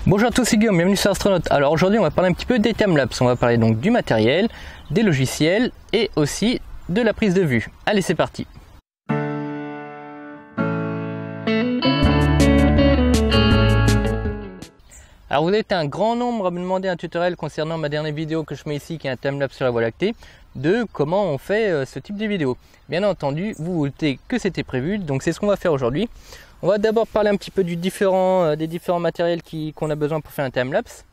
Bonjour à tous, c'est Guillaume, bienvenue sur Astronaute. Alors aujourd'hui on va parler un petit peu des timelapses, on va parler donc du matériel, des logiciels et aussi de la prise de vue. Allez, c'est parti. Alors vous avez été un grand nombre à me demander un tutoriel concernant ma dernière vidéo que je mets ici, qui est un timelapse sur la Voie lactée, de comment on fait ce type de vidéo. Bien entendu, vous vous doutez que c'était prévu, donc c'est ce qu'on va faire aujourd'hui. On va d'abord parler un petit peu des différents matériels qu'on a besoin pour faire un timelapse.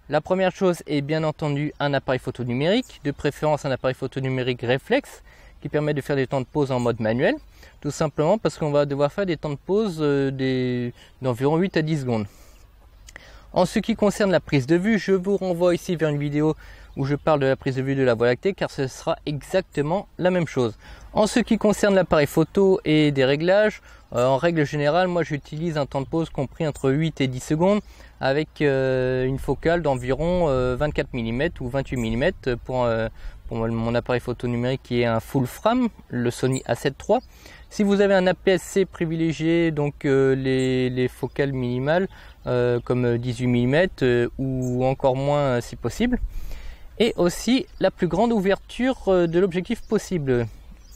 La première chose est bien entendu un appareil photo numérique, de préférence un appareil photo numérique réflexe, qui permet de faire des temps de pause en mode manuel, tout simplement parce qu'on va devoir faire des temps de pause d'environ 8 à 10 secondes. En ce qui concerne la prise de vue, je vous renvoie ici vers une vidéo où je parle de la prise de vue de la Voie lactée, car ce sera exactement la même chose. En ce qui concerne l'appareil photo et des réglages, en règle générale, moi j'utilise un temps de pause compris entre 8 et 10 secondes avec une focale d'environ 24 mm ou 28 mm pour mon appareil photo numérique qui est un full frame, le Sony A7 III. Si vous avez un APS-C, privilégié donc les focales minimales comme 18 mm ou encore moins si possible. Et aussi la plus grande ouverture de l'objectif possible.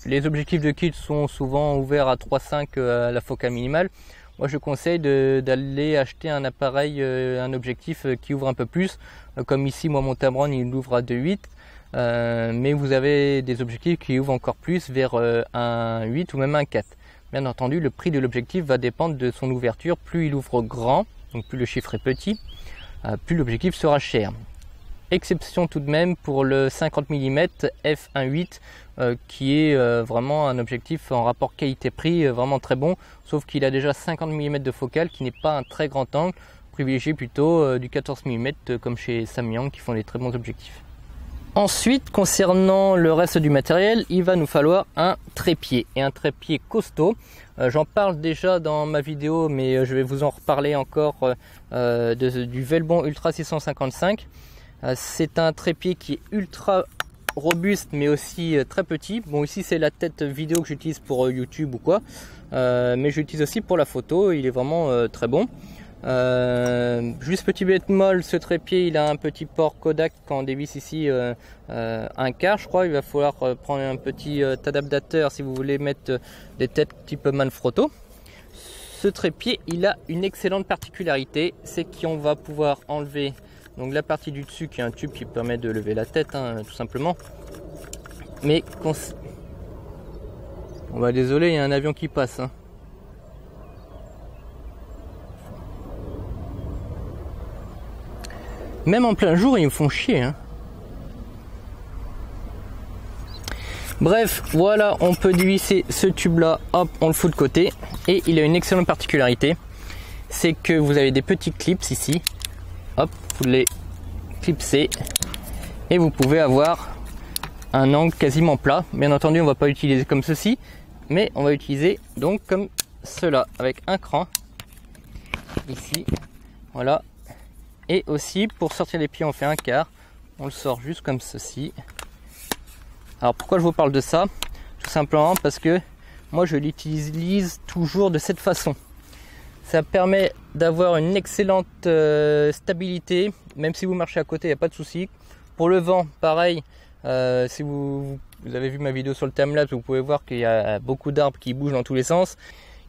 Les objectifs de kit sont souvent ouverts à 3,5 à la focale minimale. Moi je conseille d'aller acheter un appareil, un objectif qui ouvre un peu plus. Comme ici, moi mon Tamron il ouvre à 2,8. Mais vous avez des objectifs qui ouvrent encore plus vers un 8 ou même un 4. Bien entendu, le prix de l'objectif va dépendre de son ouverture. Plus il ouvre grand, donc plus le chiffre est petit, plus l'objectif sera cher. Exception tout de même pour le 50 mm f1.8 qui est vraiment un objectif en rapport qualité-prix vraiment très bon, sauf qu'il a déjà 50 mm de focale qui n'est pas un très grand angle, privilégié plutôt du 14 mm comme chez Samyang qui font des très bons objectifs. Ensuite, concernant le reste du matériel, il va nous falloir un trépied, et un trépied costaud. J'en parle déjà dans ma vidéo, mais je vais vous en reparler encore du Velbon Ultra 655. C'est un trépied qui est ultra robuste mais aussi très petit. Bon, ici c'est la tête vidéo que j'utilise pour YouTube ou quoi, mais j'utilise aussi pour la photo, il est vraiment très bon. Juste petit bémol, ce trépied il a un petit port Kodak quand on dévisse ici un quart je crois. Il va falloir prendre un petit adaptateur si vous voulez mettre des têtes type Manfrotto. Ce trépied il a une excellente particularité, c'est qu'on va pouvoir enlever donc la partie du dessus qui est un tube qui permet de lever la tête, tout simplement. Mais on va désolé, il y a un avion qui passe. Même en plein jour, ils me font chier. Bref, voilà, on peut dévisser ce tube là, hop, on le fout de côté. Et il a une excellente particularité, c'est que vous avez des petits clips ici. Hop, vous les clipsez et vous pouvez avoir un angle quasiment plat. Bien entendu, on va pas utiliser comme ceci, mais on va utiliser donc comme cela, avec un cran ici, voilà. Et aussi pour sortir les pieds, on fait un quart, on le sort juste comme ceci. Alors pourquoi je vous parle de ça? Tout simplement parce que moi je l'utilise toujours de cette façon. Ça permet d'avoir une excellente stabilité, même si vous marchez à côté, il n'y a pas de souci. Pour le vent, pareil, si vous avez vu ma vidéo sur le timelapse, vous pouvez voir qu'il y a beaucoup d'arbres qui bougent dans tous les sens.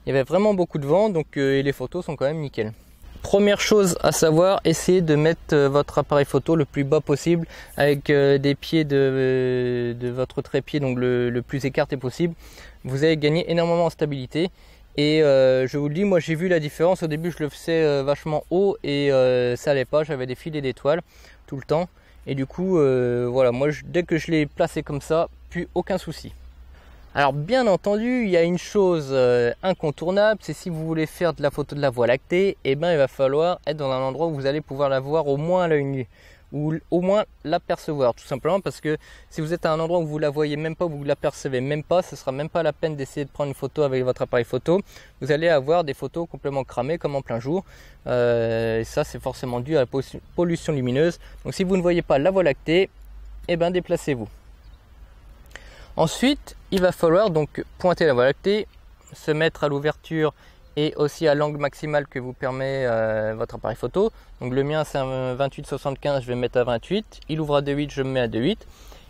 Il y avait vraiment beaucoup de vent, donc et les photos sont quand même nickel. Première chose à savoir, essayez de mettre votre appareil photo le plus bas possible, avec des pieds de votre trépied donc le plus écarté possible. Vous allez gagner énormément en stabilité. Et je vous le dis, moi j'ai vu la différence. Au début je le faisais vachement haut et ça allait pas, j'avais des filets d'étoiles tout le temps. Et du coup voilà, moi dès que je l'ai placé comme ça, plus aucun souci. Alors bien entendu, il y a une chose incontournable, c'est si vous voulez faire de la photo de la Voie lactée, et ben il va falloir être dans un endroit où vous allez pouvoir la voir au moins à l'œil nu, ou au moins l'apercevoir, tout simplement parce que si vous êtes à un endroit où vous la voyez même pas, vous l'apercevez même pas, ce sera même pas la peine d'essayer de prendre une photo avec votre appareil photo. Vous allez avoir des photos complètement cramées comme en plein jour, et ça c'est forcément dû à la pollution lumineuse. Donc si vous ne voyez pas la Voie lactée, et ben déplacez-vous. Ensuite, il va falloir donc pointer la Voie lactée, se mettre à l'ouverture et aussi à l'angle maximal que vous permet votre appareil photo. Donc le mien c'est un 28-75, je vais me mettre à 28, il ouvre à 2.8, je me mets à 2.8.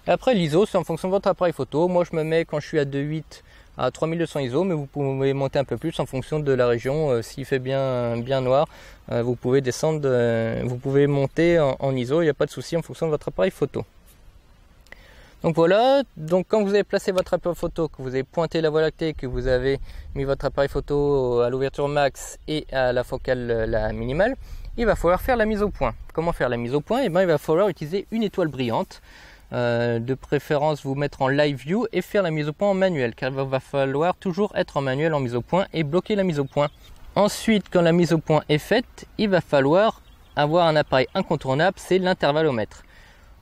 Et après l'ISO c'est en fonction de votre appareil photo. Moi je me mets quand je suis à 2.8 à 3200 ISO, mais vous pouvez monter un peu plus en fonction de la région. S'il fait bien noir, vous pouvez descendre, vous pouvez monter en ISO, il n'y a pas de souci en fonction de votre appareil photo. Donc voilà, donc quand vous avez placé votre appareil photo, que vous avez pointé la Voie lactée, que vous avez mis votre appareil photo à l'ouverture max et à la focale la minimale, il va falloir faire la mise au point. Comment faire la mise au point? Il va falloir utiliser une étoile brillante, de préférence vous mettre en live view et faire la mise au point en manuel, car il va falloir toujours être en manuel en mise au point et bloquer la mise au point. Ensuite, quand la mise au point est faite, il va falloir avoir un appareil incontournable, c'est l'intervallomètre.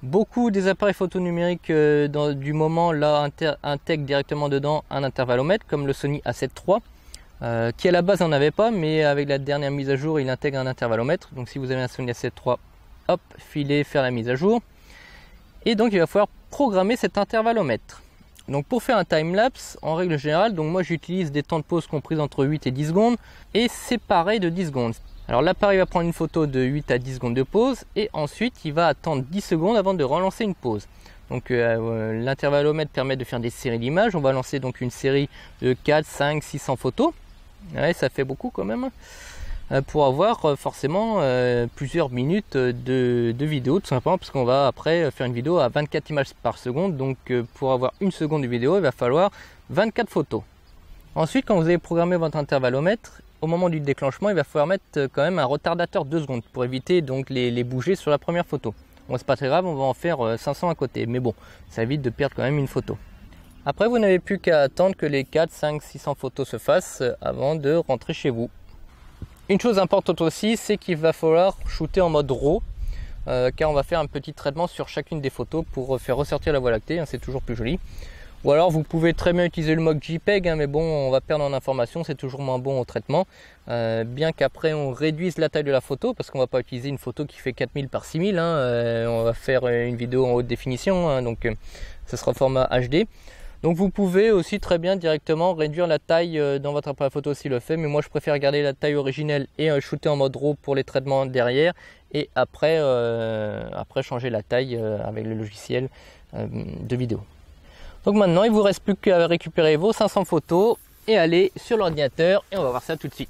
Beaucoup des appareils photo numériques du moment là intègrent directement dedans un intervallomètre, comme le Sony A7 III, qui à la base n'en avait pas, mais avec la dernière mise à jour il intègre un intervallomètre. Donc si vous avez un Sony A7 III, hop, filez faire la mise à jour. Et donc il va falloir programmer cet intervallomètre. Donc pour faire un timelapse, en règle générale, donc moi j'utilise des temps de pause compris entre 8 et 10 secondes et séparés de 10 secondes. Alors l'appareil va prendre une photo de 8 à 10 secondes de pause et ensuite il va attendre 10 secondes avant de relancer une pause. Donc l'intervallomètre permet de faire des séries d'images. On va lancer donc une série de 4, 5, 600 photos. Ouais, ça fait beaucoup quand même. Pour avoir forcément plusieurs minutes de vidéo, tout simplement parce qu'on va après faire une vidéo à 24 images par seconde. Donc pour avoir une seconde de vidéo, il va falloir 24 photos. Ensuite, quand vous avez programmé votre intervallomètre, au moment du déclenchement, il va falloir mettre quand même un retardateur 2 secondes pour éviter donc les bouger sur la première photo. Bon, c'est pas très grave, on va en faire 500 à côté, mais bon, ça évite de perdre quand même une photo. Après, vous n'avez plus qu'à attendre que les 4, 5, 600 photos se fassent avant de rentrer chez vous. Une chose importante aussi, c'est qu'il va falloir shooter en mode RAW, car on va faire un petit traitement sur chacune des photos pour faire ressortir la Voie lactée, hein, c'est toujours plus joli. Ou alors vous pouvez très bien utiliser le mode JPEG, hein, mais bon, on va perdre en information, c'est toujours moins bon au traitement. Bien qu'après on réduise la taille de la photo, parce qu'on va pas utiliser une photo qui fait 4000 par 6000, hein, on va faire une vidéo en haute définition, hein, donc ce sera format HD. Donc vous pouvez aussi très bien directement réduire la taille dans votre appareil photo s'il le fait, mais moi je préfère garder la taille originelle et shooter en mode RAW pour les traitements derrière, et après changer la taille avec le logiciel de vidéo. Donc maintenant, il ne vous reste plus qu'à récupérer vos 500 photos et aller sur l'ordinateur et on va voir ça tout de suite.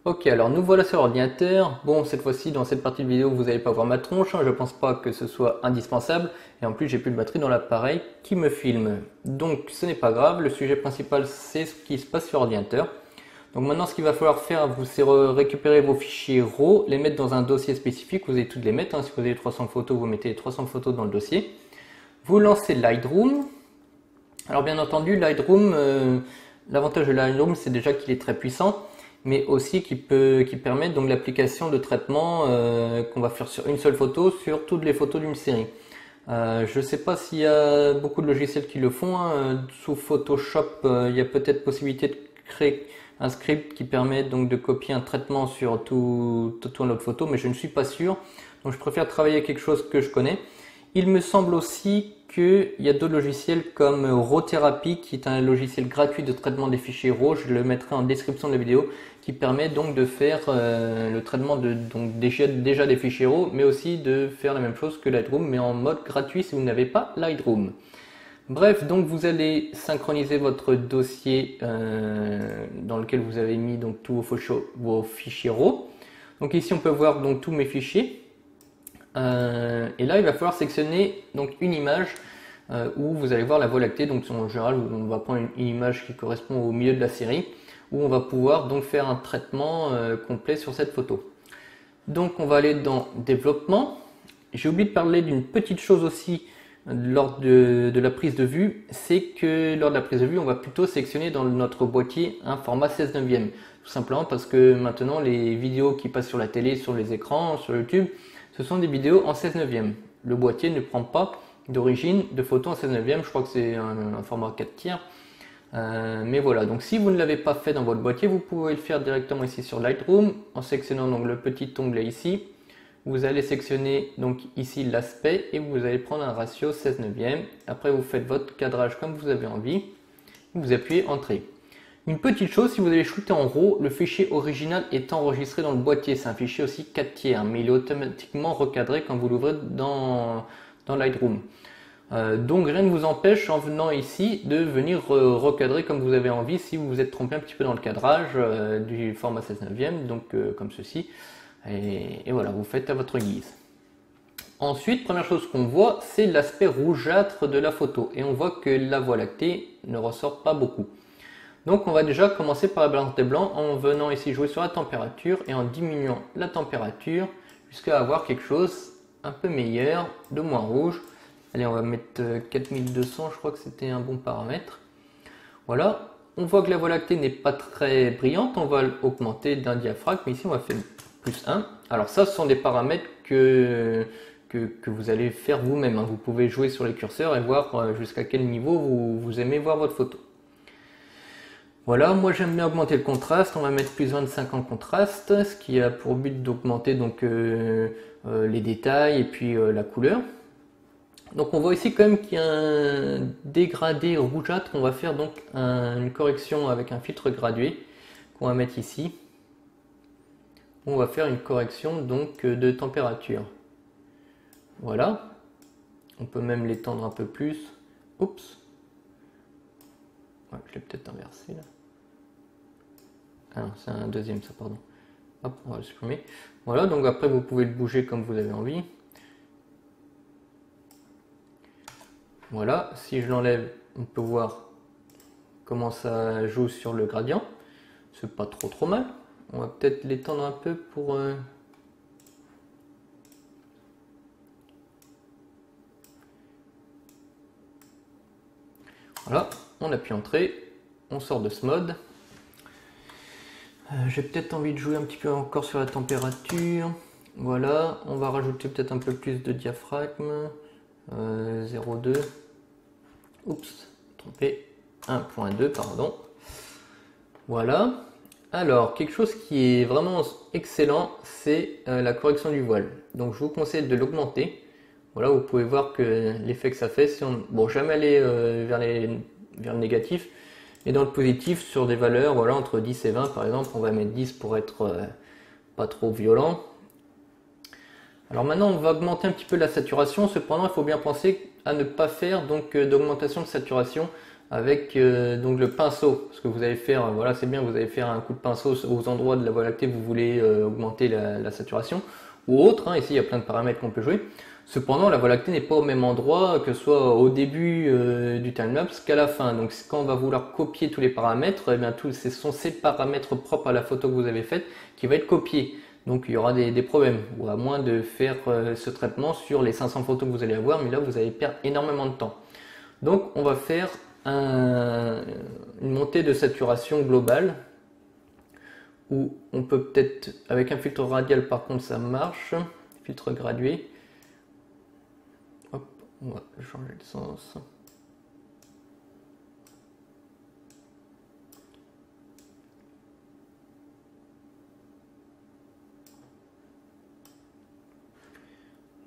Ok, alors nous voilà sur l'ordinateur. Bon, cette fois-ci, dans cette partie de vidéo, vous n'allez pas voir ma tronche, hein, je ne pense pas que ce soit indispensable. Et en plus, j'ai plus de batterie dans l'appareil qui me filme. Donc ce n'est pas grave, le sujet principal, c'est ce qui se passe sur l'ordinateur. Donc maintenant, ce qu'il va falloir faire, c'est récupérer vos fichiers RAW, les mettre dans un dossier spécifique, vous allez toutes les mettre. Hein. Si vous avez 300 photos, vous mettez les 300 photos dans le dossier. Vous lancez Lightroom. Alors bien entendu, Lightroom, l'avantage de Lightroom, c'est déjà qu'il est très puissant, mais aussi qu'il permet donc l'application de traitement qu'on va faire sur une seule photo, sur toutes les photos d'une série. Je ne sais pas s'il y a beaucoup de logiciels qui le font, hein. Sous Photoshop, il y a peut-être possibilité de créer un script qui permet donc de copier un traitement sur toute notre photo, mais je ne suis pas sûr. Donc je préfère travailler avec quelque chose que je connais. Il me semble aussi qu'il y a d'autres logiciels comme RAWtherapy, qui est un logiciel gratuit de traitement des fichiers RAW, je le mettrai en description de la vidéo, qui permet donc de faire le traitement donc déjà des fichiers RAW, mais aussi de faire la même chose que Lightroom, mais en mode gratuit si vous n'avez pas Lightroom. Bref, donc vous allez synchroniser votre dossier dans lequel vous avez mis donc tous vos fichiers RAW. Donc ici on peut voir donc tous mes fichiers. Et là il va falloir sélectionner donc une image où vous allez voir la Voie lactée. Donc en général on va prendre une image qui correspond au milieu de la série, où on va pouvoir donc faire un traitement complet sur cette photo. Donc on va aller dans développement. J'ai oublié de parler d'une petite chose aussi lors de la prise de vue, c'est que lors de la prise de vue on va plutôt sélectionner dans notre boîtier un format 16/9, tout simplement parce que maintenant les vidéos qui passent sur la télé, sur les écrans, sur YouTube, ce sont des vidéos en 16/9. Le boîtier ne prend pas d'origine de photos en 16/9, je crois que c'est un format 4/3. Mais voilà, donc si vous ne l'avez pas fait dans votre boîtier, vous pouvez le faire directement ici sur Lightroom en sélectionnant donc le petit onglet ici. Vous allez sélectionner donc ici l'aspect et vous allez prendre un ratio 16/9. Après vous faites votre cadrage comme vous avez envie. Vous appuyez Entrée. Une petite chose, si vous allez shooter en RAW, le fichier original est enregistré dans le boîtier. C'est un fichier aussi 4 tiers, mais il est automatiquement recadré quand vous l'ouvrez dans Lightroom. Donc rien ne vous empêche en venant ici de venir recadrer comme vous avez envie si vous vous êtes trompé un petit peu dans le cadrage du format 16/9, donc comme ceci. Et voilà, vous faites à votre guise. Ensuite, première chose qu'on voit, c'est l'aspect rougeâtre de la photo. Et on voit que la Voie lactée ne ressort pas beaucoup. Donc on va déjà commencer par la balance des blancs en venant ici jouer sur la température et en diminuant la température jusqu'à avoir quelque chose un peu meilleur, de moins rouge. Allez, on va mettre 4200, je crois que c'était un bon paramètre. Voilà, on voit que la Voie lactée n'est pas très brillante, on va l'augmenter d'un diaphragme, mais ici on va faire plus 1. Alors ça, ce sont des paramètres que vous allez faire vous-même. Vous pouvez jouer sur les curseurs et voir jusqu'à quel niveau vous aimez voir votre photo. Voilà, moi j'aime bien augmenter le contraste, on va mettre plus 25 en contraste, ce qui a pour but d'augmenter donc les détails et puis la couleur. Donc on voit ici quand même qu'il y a un dégradé rougeâtre, on va faire donc une correction avec un filtre gradué qu'on va mettre ici. On va faire une correction donc de température. Voilà, on peut même l'étendre un peu plus. Oups, ouais, je l'ai peut-être inversé là. Ah non, c'est un deuxième ça, pardon. Hop, on va le supprimer. Voilà, donc après vous pouvez le bouger comme vous avez envie. Voilà, si je l'enlève, on peut voir comment ça joue sur le gradient. C'est pas trop mal. On va peut-être l'étendre un peu pour... Voilà, on appuie Entrée, on sort de ce mode. J'ai peut-être envie de jouer un petit peu encore sur la température. Voilà, on va rajouter peut-être un peu plus de diaphragme. 0,2. Oups, trompé. 1.2, pardon. Voilà. Alors, quelque chose qui est vraiment excellent, c'est la correction du voile. Donc, je vous conseille de l'augmenter. Voilà, vous pouvez voir que l'effet que ça fait, si on... Bon, jamais aller vers le négatif, et dans le positif, sur des valeurs, voilà, entre 10 et 20 par exemple, on va mettre 10 pour être pas trop violent. Alors maintenant, on va augmenter un petit peu la saturation, cependant, il faut bien penser à ne pas faire donc d'augmentation de saturation avec donc le pinceau. Ce que vous allez faire, voilà, c'est bien, vous allez faire un coup de pinceau aux endroits de la Voie lactée, vous voulez augmenter la saturation, ou autre, hein, ici il y a plein de paramètres qu'on peut jouer. Cependant, la Voie lactée n'est pas au même endroit que ce soit au début du timelapse qu'à la fin. Donc quand on va vouloir copier tous les paramètres, eh bien, ce sont ces paramètres propres à la photo que vous avez faite qui va être copié. Donc il y aura des problèmes, ou à moins de faire ce traitement sur les 500 photos que vous allez avoir, mais là vous allez perdre énormément de temps. Donc on va faire une montée de saturation globale, où on peut peut-être, avec un filtre radial par contre ça marche, filtre gradué. Hop, on va changer de sens.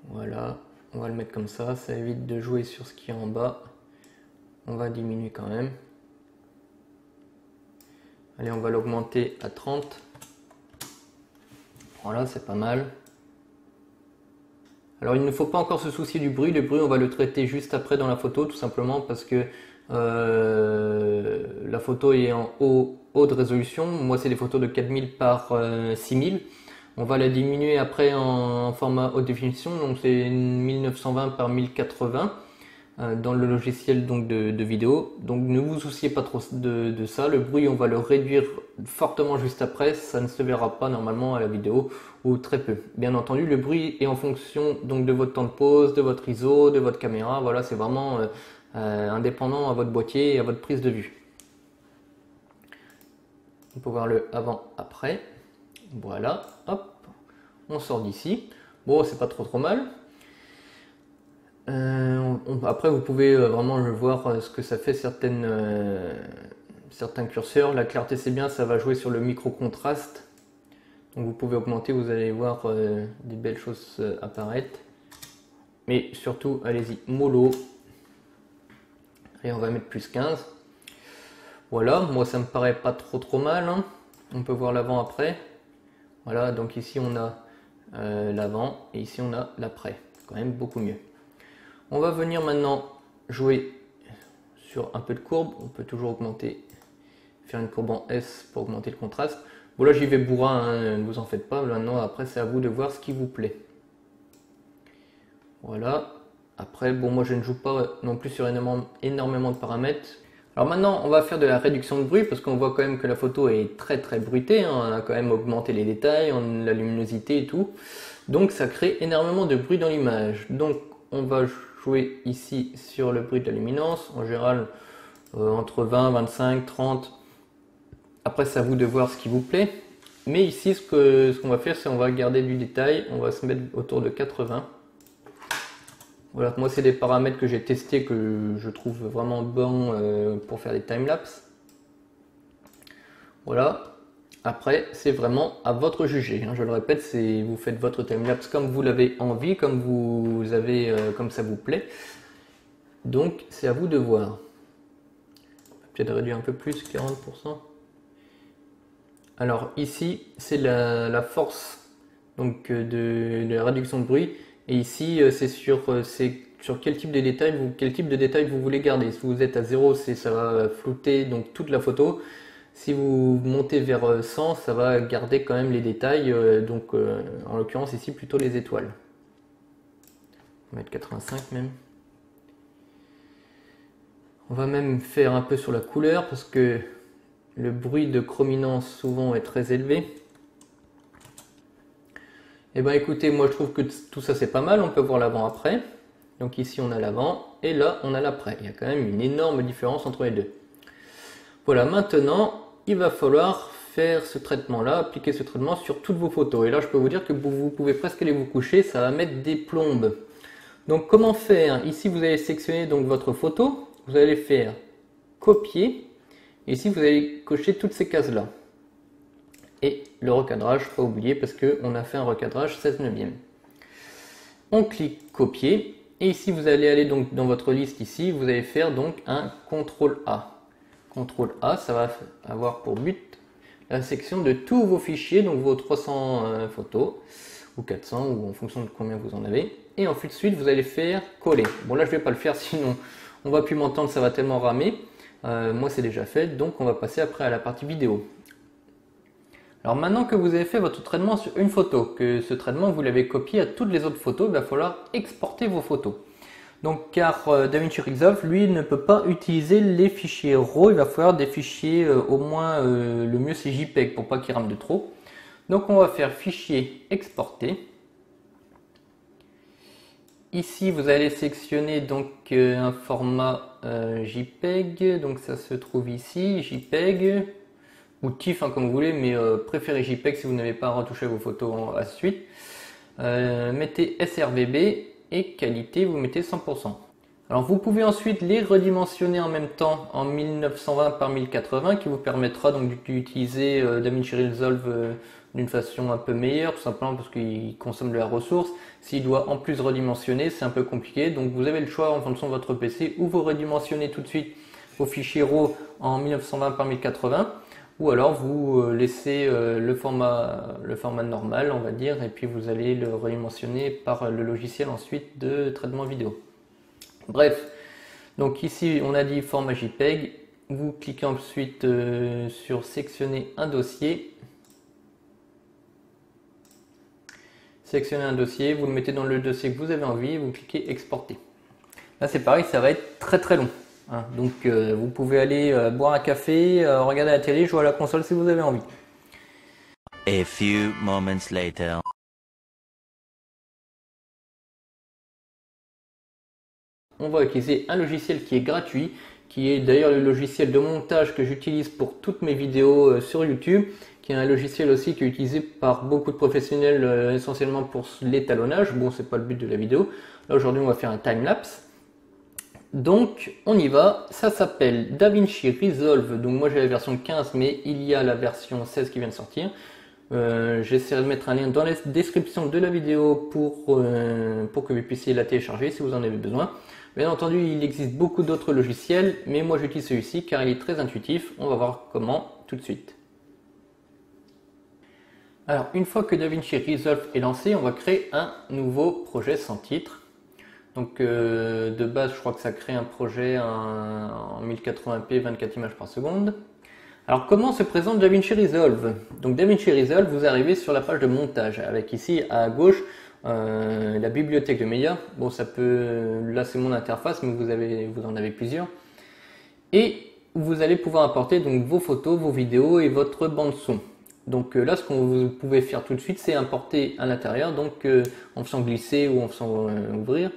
Voilà, on va le mettre comme ça évite de jouer sur ce qui est en bas. On va diminuer quand même. Allez, on va l'augmenter à 30. Voilà, c'est pas mal. Alors il ne faut pas encore se soucier du bruit. Le bruit, on va le traiter juste après dans la photo, tout simplement parce que la photo est en haute résolution. Moi, c'est des photos de 4000 par 6000. On va la diminuer après en format haute définition, donc c'est 1920 par 1080 dans le logiciel donc de vidéo. Donc ne vous souciez pas trop de ça. Le bruit, on va le réduire fortement juste après. Ça ne se verra pas normalement à la vidéo, ou très peu. Bien entendu, le bruit est en fonction donc de votre temps de pause, de votre ISO, de votre caméra. Voilà, c'est vraiment indépendant à votre boîtier et à votre prise de vue. On peut voir le avant-après. Voilà, hop, on sort d'ici. Bon, c'est pas trop mal. Après, vous pouvez vraiment voir ce que ça fait certains curseurs. La clarté, c'est bien, ça va jouer sur le micro-contraste. Donc vous pouvez augmenter, vous allez voir des belles choses apparaître. Mais surtout, allez-y, mollo. Et on va mettre plus 15. Voilà, moi ça me paraît pas trop mal, hein. On peut voir l'avant après. Voilà, donc ici on a l'avant et ici on a l'après, quand même beaucoup mieux. On va venir maintenant jouer sur un peu de courbe. On peut toujours augmenter, faire une courbe en S pour augmenter le contraste. Bon là j'y vais bourrin, hein, ne vous en faites pas. Maintenant après c'est à vous de voir ce qui vous plaît. Voilà. Après bon, moi je ne joue pas non plus sur énormément de paramètres. Alors maintenant on va faire de la réduction de bruit parce qu'on voit quand même que la photo est très bruitée, hein. On a quand même augmenté les détails, la luminosité et tout. Donc ça crée énormément de bruit dans l'image. Donc on va jouer ici sur le bruit de la luminance, en général entre 20, 25, 30. Après c'est à vous de voir ce qui vous plaît. Mais ici ce qu'on va faire, c'est on va garder du détail, on va se mettre autour de 80. Voilà, moi c'est des paramètres que j'ai testés, que je trouve vraiment bons pour faire des timelapses. Voilà, après c'est vraiment à votre juger, hein. Je le répète, vous faites votre timelapse comme vous l'avez envie, comme comme ça vous plaît. Donc c'est à vous de voir. Peut-être réduire un peu plus, 40%. Alors ici c'est la force donc, de la réduction de bruit. Et ici, c'est sur quel type de détail vous voulez garder. Si vous êtes à 0, ça va flouter donc toute la photo. Si vous montez vers 100, ça va garder quand même les détails. En l'occurrence ici, plutôt les étoiles. On va mettre 85 même. On va même faire un peu sur la couleur parce que le bruit de chrominance souvent est très élevé. Et ben écoutez, moi je trouve que tout ça c'est pas mal, on peut voir l'avant-après. Donc ici on a l'avant et là on a l'après. Il y a quand même une énorme différence entre les deux. Voilà, maintenant il va falloir faire ce traitement-là, appliquer ce traitement sur toutes vos photos. Et là je peux vous dire que vous pouvez presque aller vous coucher, ça va mettre des plombes. Donc comment faire? Ici vous allez sélectionner donc votre photo, vous allez faire copier, et ici vous allez cocher toutes ces cases-là. Et le recadrage, pas oublier parce qu'on a fait un recadrage 16/9. On clique copier et ici vous allez aller donc dans votre liste ici, vous allez faire donc un CTRL A. CTRL A, ça va avoir pour but la section de tous vos fichiers, donc vos 300 photos ou 400 ou en fonction de combien vous en avez. Et ensuite vous allez faire coller. Bon là je vais pas le faire sinon on va plus m'entendre, ça va tellement ramer. Moi c'est déjà fait, donc on va passer après à la partie vidéo. Alors maintenant que vous avez fait votre traitement sur une photo, que ce traitement vous l'avez copié à toutes les autres photos, il va falloir exporter vos photos. Donc car DaVinci Resolve, lui, ne peut pas utiliser les fichiers RAW, il va falloir des fichiers au moins, le mieux c'est JPEG pour pas qu'il rame de trop. Donc on va faire fichier exporter. Ici vous allez sélectionner donc un format JPEG, donc ça se trouve ici, JPEG. Ou TIFF hein, comme vous voulez, mais préférez JPEG si vous n'avez pas retouché vos photos à la suite. Mettez sRGB et qualité, vous mettez 100%. Alors vous pouvez ensuite les redimensionner en même temps en 1920 par 1080 qui vous permettra donc d'utiliser DaVinci Resolve d'une façon un peu meilleure, tout simplement parce qu'il consomme de la ressource. S'il doit en plus redimensionner, c'est un peu compliqué, donc vous avez le choix en fonction de votre PC, ou vous redimensionnez tout de suite vos fichiers RAW en 1920 par 1080, ou alors vous laissez le format normal on va dire et puis vous allez le redimensionner par le logiciel ensuite de traitement vidéo. Bref, donc ici on a dit format JPEG, vous cliquez ensuite sur sélectionner un dossier. Sélectionnez un dossier, vous le mettez dans le dossier que vous avez envie et vous cliquez exporter. Là c'est pareil, ça va être très long. Hein, donc vous pouvez aller boire un café, regarder la télé, jouer à la console si vous avez envie. A few moments later. On va utiliser un logiciel qui est gratuit, qui est d'ailleurs le logiciel de montage que j'utilise pour toutes mes vidéos sur YouTube, qui est un logiciel aussi qui est utilisé par beaucoup de professionnels essentiellement pour l'étalonnage. Bon, c'est pas le but de la vidéo. Là aujourd'hui on va faire un timelapse. Donc on y va, ça s'appelle DaVinci Resolve, donc moi j'ai la version 15 mais il y a la version 16 qui vient de sortir. J'essaierai de mettre un lien dans la description de la vidéo pour que vous puissiez la télécharger si vous en avez besoin. Bien entendu, il existe beaucoup d'autres logiciels, mais moi j'utilise celui-ci car il est très intuitif. On va voir comment tout de suite. Alors, une fois que DaVinci Resolve est lancé, on va créer un nouveau projet sans titre. Donc, de base, je crois que ça crée un projet en 1080p, 24 images par seconde. Alors, comment se présente DaVinci Resolve? Donc, DaVinci Resolve, vous arrivez sur la page de montage, avec ici à gauche la bibliothèque de médias. Bon, ça peut, là c'est mon interface, mais vous en avez plusieurs. Et vous allez pouvoir apporter donc vos photos, vos vidéos et votre bande son. Donc là, ce que vous pouvez faire tout de suite, c'est importer à l'intérieur, donc en faisant glisser ou en faisant ouvrir.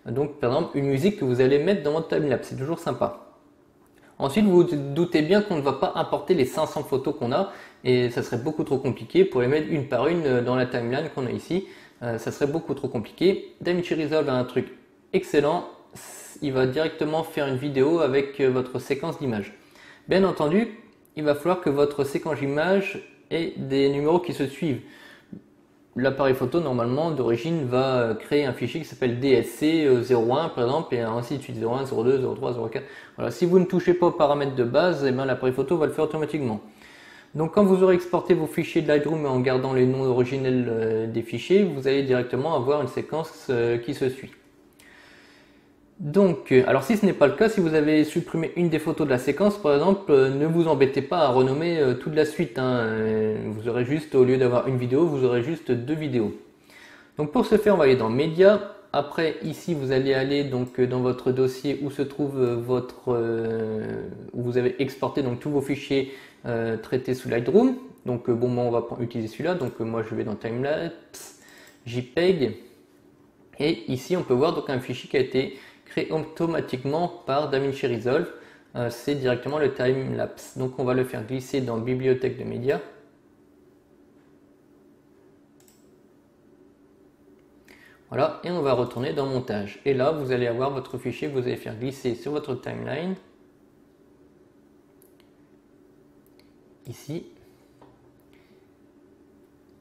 Donc par exemple, une musique que vous allez mettre dans votre timelapse, c'est toujours sympa. Ensuite, vous vous doutez bien qu'on ne va pas importer les 500 photos qu'on a, et ça serait beaucoup trop compliqué pour les mettre une par une dans la timeline qu'on a ici. Ça serait beaucoup trop compliqué. DaVinci Resolve a un truc excellent, il va directement faire une vidéo avec votre séquence d'images. Bien entendu, il va falloir que votre séquence d'images ait des numéros qui se suivent. L'appareil photo normalement d'origine va créer un fichier qui s'appelle DSC 01 par exemple, et ainsi de suite 01, 02, 03, 04. Voilà. Si vous ne touchez pas aux paramètres de base, eh bien, l'appareil photo va le faire automatiquement. Donc quand vous aurez exporté vos fichiers de Lightroom en gardant les noms originels des fichiers, vous allez directement avoir une séquence qui se suit. Donc, alors si ce n'est pas le cas, si vous avez supprimé une des photos de la séquence par exemple, ne vous embêtez pas à renommer toute la suite. Vous aurez juste, au lieu d'avoir une vidéo, vous aurez juste 2 vidéos. Donc pour ce faire, on va aller dans Médias. Après, ici, vous allez aller donc dans votre dossier où se trouve où vous avez exporté donc tous vos fichiers traités sous Lightroom. Donc bon, moi on va utiliser celui-là. Donc moi je vais dans Timelapse, JPEG, et ici on peut voir donc un fichier qui a été créé automatiquement par DaVinci Resolve. C'est directement le timelapse. Donc on va le faire glisser dans Bibliothèque de médias. Voilà, et on va retourner dans montage. Et là, vous allez avoir votre fichier que vous allez faire glisser sur votre timeline. Ici.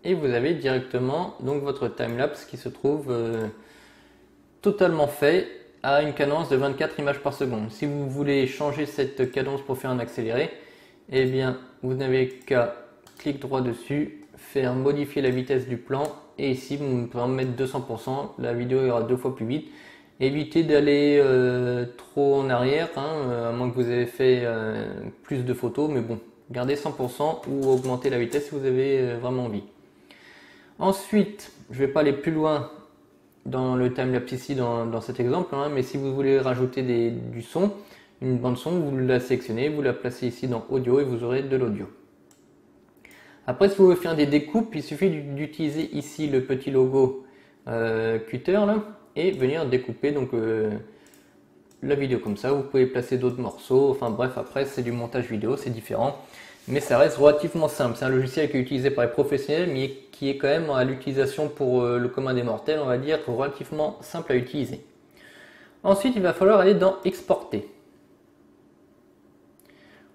Et vous avez directement donc votre timelapse qui se trouve totalement fait à une cadence de 24 images par seconde. Si vous voulez changer cette cadence pour faire un accéléré, eh bien, vous n'avez qu'à cliquer droit dessus, faire modifier la vitesse du plan. Et ici, vous pouvez mettre 200%, la vidéo ira 2 fois plus vite. Évitez d'aller trop en arrière, à moins que vous ayez fait plus de photos, mais bon, gardez 100% ou augmentez la vitesse si vous avez vraiment envie. Ensuite, je ne vais pas aller plus loin dans le timelapse ici, dans cet exemple, mais si vous voulez rajouter du son, une bande son, vous la sélectionnez, vous la placez ici dans Audio et vous aurez de l'audio. Après, si vous voulez faire des découpes, il suffit d'utiliser ici le petit logo cutter là, et venir découper donc la vidéo comme ça. Vous pouvez placer d'autres morceaux, enfin bref, après c'est du montage vidéo, c'est différent, mais ça reste relativement simple. C'est un logiciel qui est utilisé par les professionnels, mais qui est quand même à l'utilisation pour le commun des mortels, on va dire, relativement simple à utiliser. Ensuite, il va falloir aller dans Exporter.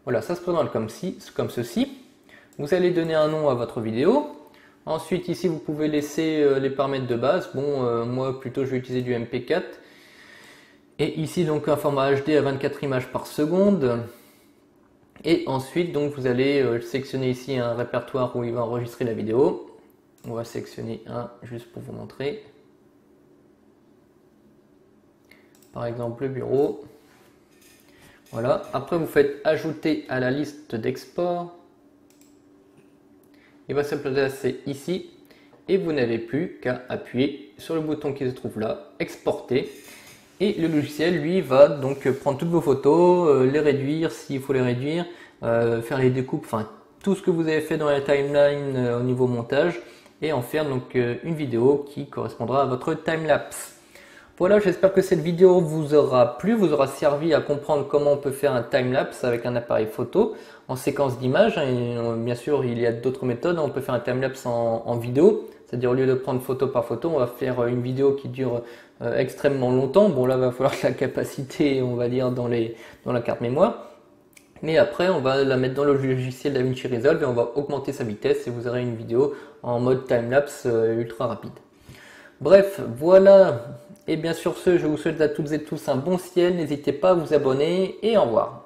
Voilà, ça se présente comme ceci. Vous allez donner un nom à votre vidéo. Ensuite, ici, vous pouvez laisser les paramètres de base. Bon, moi, plutôt, je vais utiliser du MP4. Et ici, donc, un format HD à 24 images par seconde. Et ensuite, donc, vous allez sélectionner ici un répertoire où il va enregistrer la vidéo. On va sélectionner un juste pour vous montrer. Par exemple, le bureau. Voilà. Après, vous faites ajouter à la liste d'export. Il va se placer ici et vous n'avez plus qu'à appuyer sur le bouton qui se trouve là, exporter, et le logiciel lui va donc prendre toutes vos photos, les réduire s'il faut les réduire, faire les découpes, enfin tout ce que vous avez fait dans la timeline au niveau montage, et en faire donc une vidéo qui correspondra à votre timelapse. Voilà, j'espère que cette vidéo vous aura plu, vous aura servi à comprendre comment on peut faire un timelapse avec un appareil photo en séquence d'images. Et bien sûr, il y a d'autres méthodes. On peut faire un timelapse en vidéo, c'est-à-dire au lieu de prendre photo par photo, on va faire une vidéo qui dure extrêmement longtemps. Bon, là, il va falloir que la capacité, on va dire, dans la carte mémoire. Et après, on va la mettre dans le logiciel DaVinci Resolve et on va augmenter sa vitesse et vous aurez une vidéo en mode timelapse ultra rapide. Bref, voilà. Et bien sur ce, je vous souhaite à toutes et tous un bon ciel. N'hésitez pas à vous abonner et au revoir.